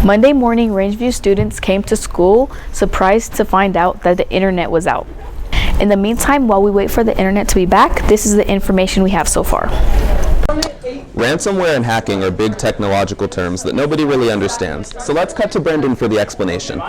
Monday morning, Rangeview students came to school surprised to find out that the internet was out. In the meantime, while we wait for the internet to be back, this is the information we have so far. Ransomware and hacking are big technological terms that nobody really understands, so let's cut to Brendan for the explanation.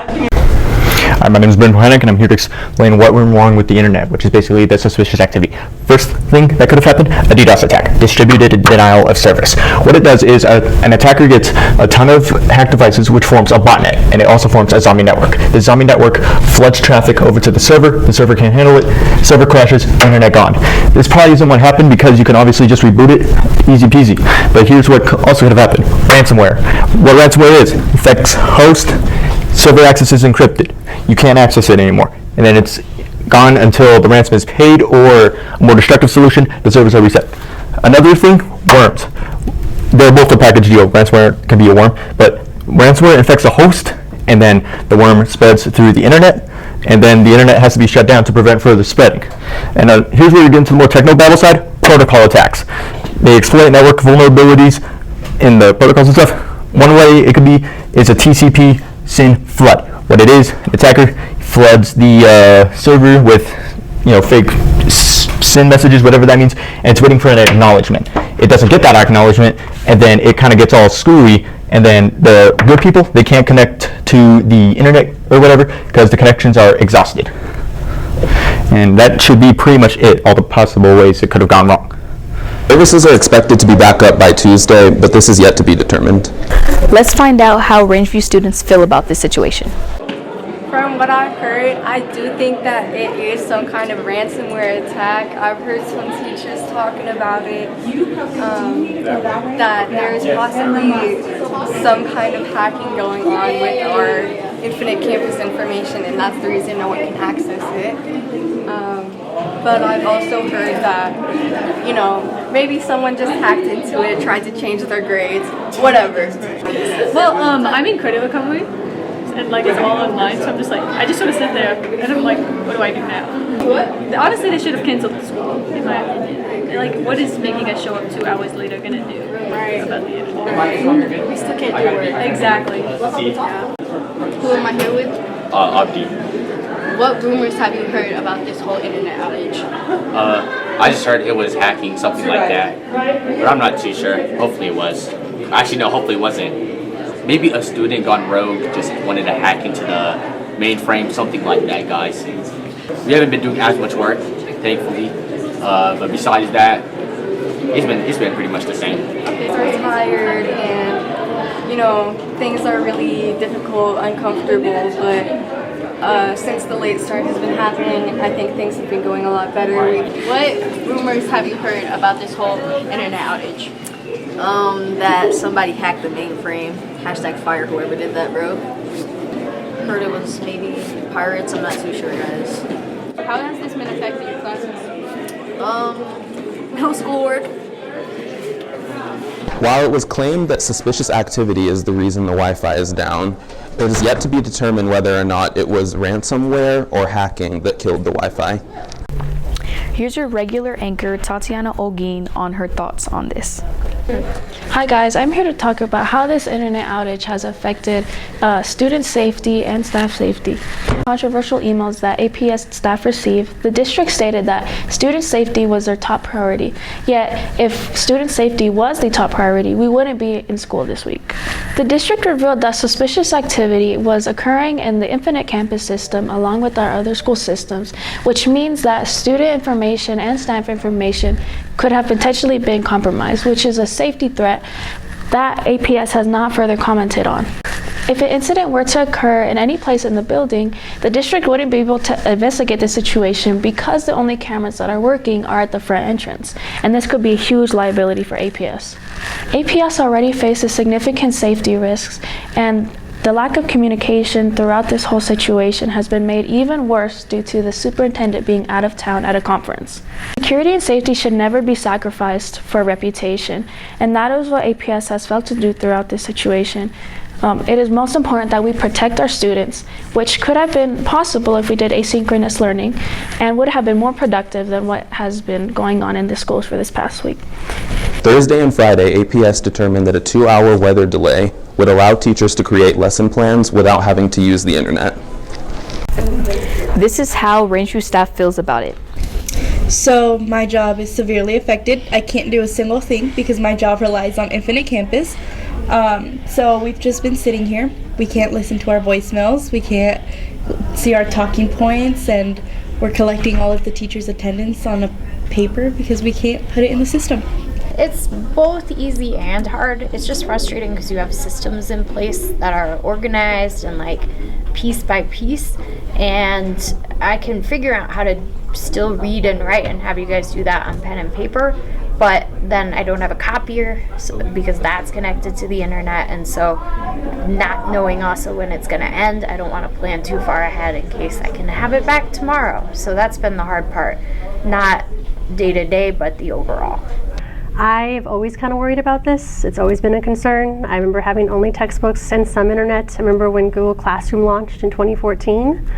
Hi, my name is Brendan Heineck, and I'm here to explain what went wrong with the internet, which is basically the suspicious activity. First thing that could have happened, a DDoS attack, distributed denial of service. What it does is an attacker gets a ton of hacked devices, which forms a botnet, and it also forms a zombie network. The zombie network floods traffic over to the server can't handle it, server crashes, internet gone. This probably isn't what happened because you can obviously just reboot it, easy peasy. But here's what also could have happened, ransomware. What ransomware is, affects host, server access is encrypted. You can't access it anymore. And then it's gone until the ransom is paid, or a more destructive solution, the servers are reset. Another thing, worms. They're both a package deal. Ransomware can be a worm, but ransomware infects a host, and then the worm spreads through the internet, and then the internet has to be shut down to prevent further spreading. And here's where we get into the more techno-babble side, protocol attacks. They exploit network vulnerabilities in the protocols and stuff. One way it could be is a TCP SYN flood. What it is, the attacker floods the server with fake SYN messages, whatever that means, and it's waiting for an acknowledgement. It doesn't get that acknowledgement, and then it kind of gets all screwy, and then the good people, they can't connect to the internet or whatever because the connections are exhausted. And that should be pretty much it, all the possible ways it could have gone wrong. Services are expected to be back up by Tuesday, but this is yet to be determined. Let's find out how Rangeview students feel about this situation. From what I've heard, I do think that it is some kind of ransomware attack. I've heard some teachers talking about it, that there's possibly some kind of hacking going on with our infinite campus information, and that's the reason no one can access it. But I've also heard that, maybe someone just hacked into it, tried to change their grades, whatever. Well, I'm in credit recovery, and it's all online, so I'm just I just sort of sit there, and I'm like, what do I do now? What? Honestly, they should have canceled the school, in my opinion. What is making us show up 2 hours later gonna do about the internet? We still can't do it. Exactly. Yeah. Who am I here with? Abdi. What rumors have you heard about this whole internet outage? I just heard it was hacking, something like that. But I'm not too sure. Hopefully it was. Actually, no, hopefully it wasn't. Maybe a student gone rogue, just wanted to hack into the mainframe, something like that, guys. We haven't been doing as much work, thankfully. But besides that, it's been pretty much the same. We're tired and, things are really difficult, uncomfortable, but since the late start has been happening, I think things have been going a lot better. What rumors have you heard about this whole internet outage? That somebody hacked the mainframe. #fire whoever did that, bro. Heard it was maybe pirates. I'm not too sure, guys. How has this been affecting your classes? No schoolwork. While it was claimed that suspicious activity is the reason the Wi-Fi is down, it is yet to be determined whether or not it was ransomware or hacking that killed the Wi-Fi. Here's your regular anchor, Tatiana Olguin, on her thoughts on this. Hi guys, I'm here to talk about how this internet outage has affected student safety and staff safety. Controversial emails that APS staff received, the district stated that student safety was their top priority. Yet, if student safety was the top priority, we wouldn't be in school this week. The district revealed that suspicious activity was occurring in the Infinite Campus system along with our other school systems, which means that student information and staff information could have potentially been compromised, which is a safety threat that APS has not further commented on. If an incident were to occur in any place in the building, the district wouldn't be able to investigate the situation because the only cameras that are working are at the front entrance, and this could be a huge liability for APS. APS already faces significant safety risks, and the lack of communication throughout this whole situation has been made even worse due to the superintendent being out of town at a conference. Security and safety should never be sacrificed for reputation, and that is what APS has failed to do throughout this situation. It is most important that we protect our students, which could have been possible if we did asynchronous learning and would have been more productive than what has been going on in the schools for this past week. Thursday and Friday, APS determined that a 2-hour weather delay would allow teachers to create lesson plans without having to use the internet. This is how Rangeview staff feels about it. So my job is severely affected. I can't do a single thing because my job relies on Infinite Campus. So we've just been sitting here. We can't listen to our voicemails. We can't see our talking points, and we're collecting all of the teachers' attendance on a paper because we can't put it in the system. It's both easy and hard. It's just frustrating because you have systems in place that are organized and like piece by piece, and I can figure out how to still read and write and have you guys do that on pen and paper, but then I don't have a copier because that's connected to the internet, and so not knowing also when it's going to end, I don't want to plan too far ahead in case I can have it back tomorrow. So that's been the hard part, not day to day, but the overall. I've always kind of worried about this. It's always been a concern. I remember having only textbooks and some internet. I remember when Google Classroom launched in 2014.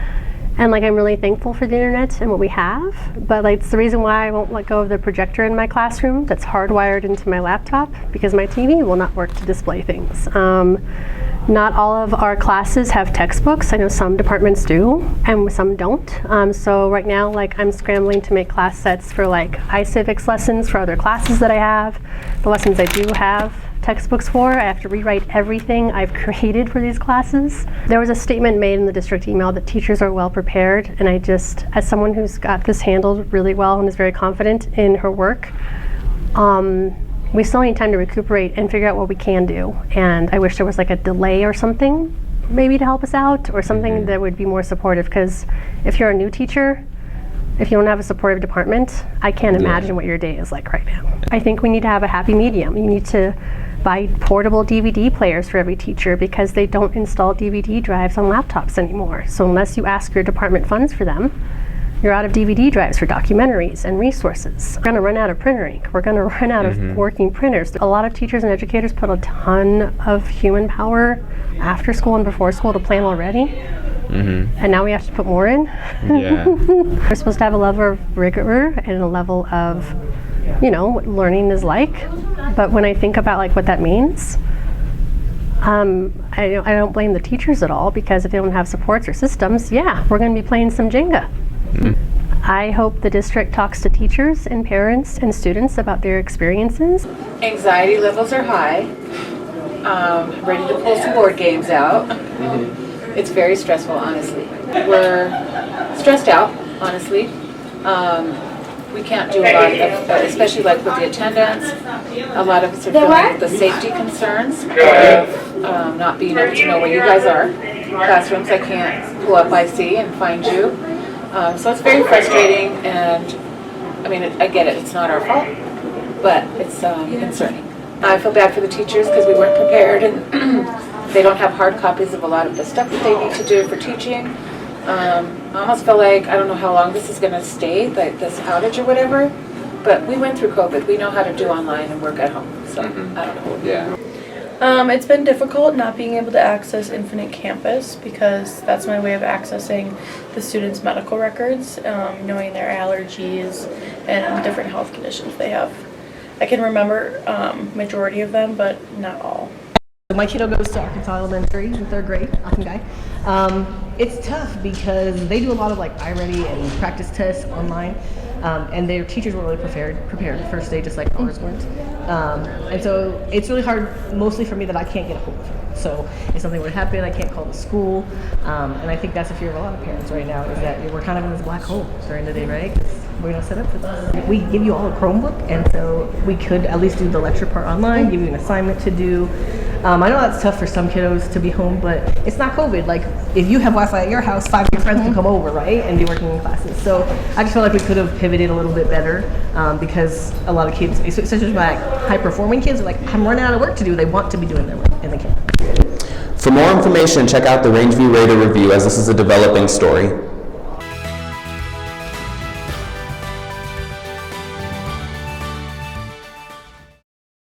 And like, I'm really thankful for the internet and what we have, but like, it's the reason why I won't let go of the projector in my classroom that's hardwired into my laptop, because my TV will not work to display things. Not all of our classes have textbooks. I know some departments do and some don't. So right now, like, I'm scrambling to make class sets for like iCivics lessons for other classes that I have. The lessons I do have textbooks for, I have to rewrite everything I've created for these classes. There was a statement made in the district email that teachers are well prepared, and I just, as someone who's got this handled really well and is very confident in her work, we still need time to recuperate and figure out what we can do. And I wish there was like a delay or something maybe to help us out, or something that would be more supportive, because if you're a new teacher, if you don't have a supportive department, I can't imagine what your day is like right now. I think we need to have a happy medium. You need to buy portable DVD players for every teacher, because they don't install DVD drives on laptops anymore. So unless you ask your department funds for them, you're out of DVD drives for documentaries and resources. We're gonna run out of printer ink. We're gonna run out of working printers. A lot of teachers and educators put a ton of human power after school and before school to plan already. And now we have to put more in. We're supposed to have a level of rigor and a level of, you know, what learning is like. But when I think about like what that means, I don't blame the teachers at all, because if they don't have supports or systems, yeah, we're going to be playing some Jenga. I hope the district talks to teachers and parents and students about their experiences. Anxiety levels are high. Ready to pull some board games out. It's very stressful, honestly. We're stressed out, honestly. We can't do a lot of, especially like with the attendance, a lot of us are feeling the safety concerns of not being able to know where you guys are. Classrooms, I can't pull up IC and find you. So it's very frustrating, and I mean, I get it, it's not our fault, but it's concerning. I feel bad for the teachers because we weren't prepared, and they don't have hard copies of a lot of the stuff that they need to do for teaching. I almost feel like, I don't know how long this is going to stay, like this outage or whatever, but we went through COVID. We know how to do online and work at home, so I don't know. Yeah. It's been difficult not being able to access Infinite Campus, because that's my way of accessing the students' medical records, knowing their allergies and different health conditions they have. I can remember majority of them, but not all. My kiddo goes to Arkansas Elementary in 3rd grade, awesome guy. It's tough because they do a lot of like iReady and practice tests online, and their teachers weren't really prepared the first day, just like ours weren't. And so it's really hard, mostly for me, that I can't get a hold of him. So if something would happen, I can't call the school, and I think that's a fear of a lot of parents right now, is that we're kind of in this black hole during the day, right? 'Cause we're not set up for this. We give you all a Chromebook, and so we could at least do the lecture part online, give you an assignment to do. I know that's tough for some kiddos to be home, but it's not COVID. Like, if you have Wi-Fi at your house, 5 of your friends can come over, right, and be working in classes. So I just feel like we could have pivoted a little bit better, because a lot of kids, especially my high-performing kids, are like, I'm running out of work to do. They want to be doing their work, and they can't. For more information, check out the Rangeview Radar Review, as this is a developing story.